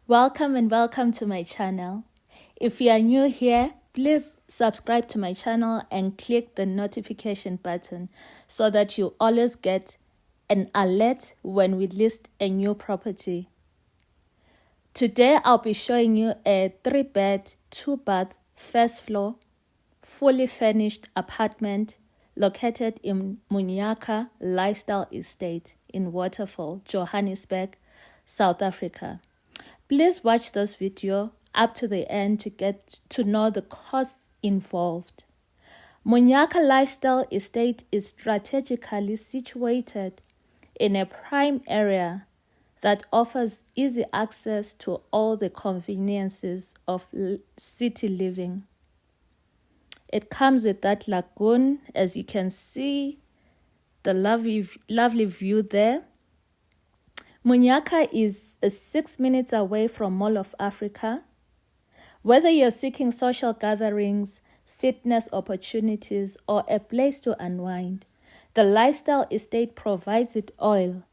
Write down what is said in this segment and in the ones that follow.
Welcome and welcome to my channel. If you are new here, please subscribe to my channel and click the notification button so that you always get an alert when we list a new property. Today I'll be showing you a 3-bed, 2-bath, first floor, fully furnished apartment located in Munyaka Lifestyle Estate in Waterfall, Johannesburg, South Africa. Please watch this video up to the end to get to know the costs involved. Munyaka Lifestyle Estate is strategically situated in a prime area that offers easy access to all the conveniences of city living. It comes with that lagoon, as you can see, the lovely view there. Munyaka is 6 minutes away from Mall of Africa. Whether you're seeking social gatherings, fitness opportunities, or a place to unwind, the Lifestyle Estate provides it all.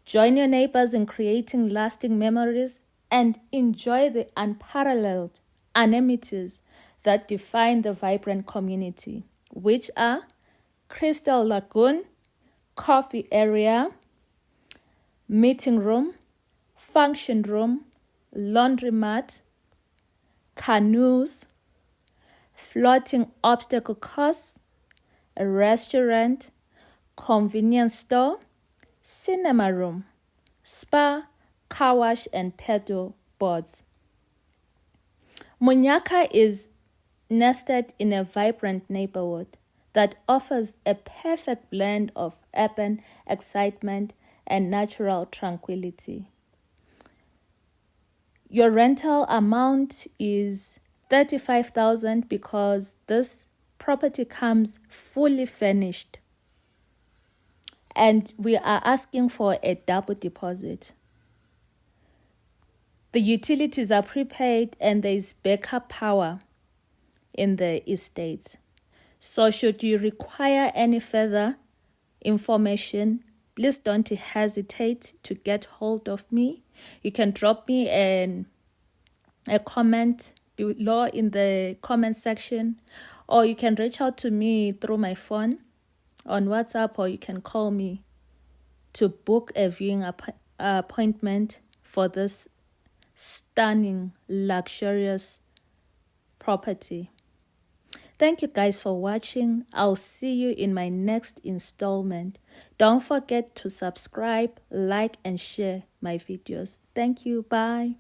Join your neighbors in creating lasting memories and enjoy the unparalleled amenities that define the vibrant community, which are Crystal Lagoon, coffee area, meeting room, function room, laundromat, canoes, floating obstacle course, a restaurant, convenience store, cinema room, spa, car wash, and pedal boards. Munyaka is nested in a vibrant neighborhood that offers a perfect blend of urban excitement and natural tranquility. Your rental amount is $35,000 because this property comes fully furnished, and we are asking for a double deposit. The utilities are prepaid and there is backup power in the estate. So should you require any further information, please don't hesitate to get hold of me. You can drop me a comment below in the comment section, or you can reach out to me through my phone on WhatsApp, or you can call me to book a viewing appointment for this stunning, luxurious property. Thank you guys for watching. I'll see you in my next installment. Don't forget to subscribe, like, and share my videos. Thank you. Bye.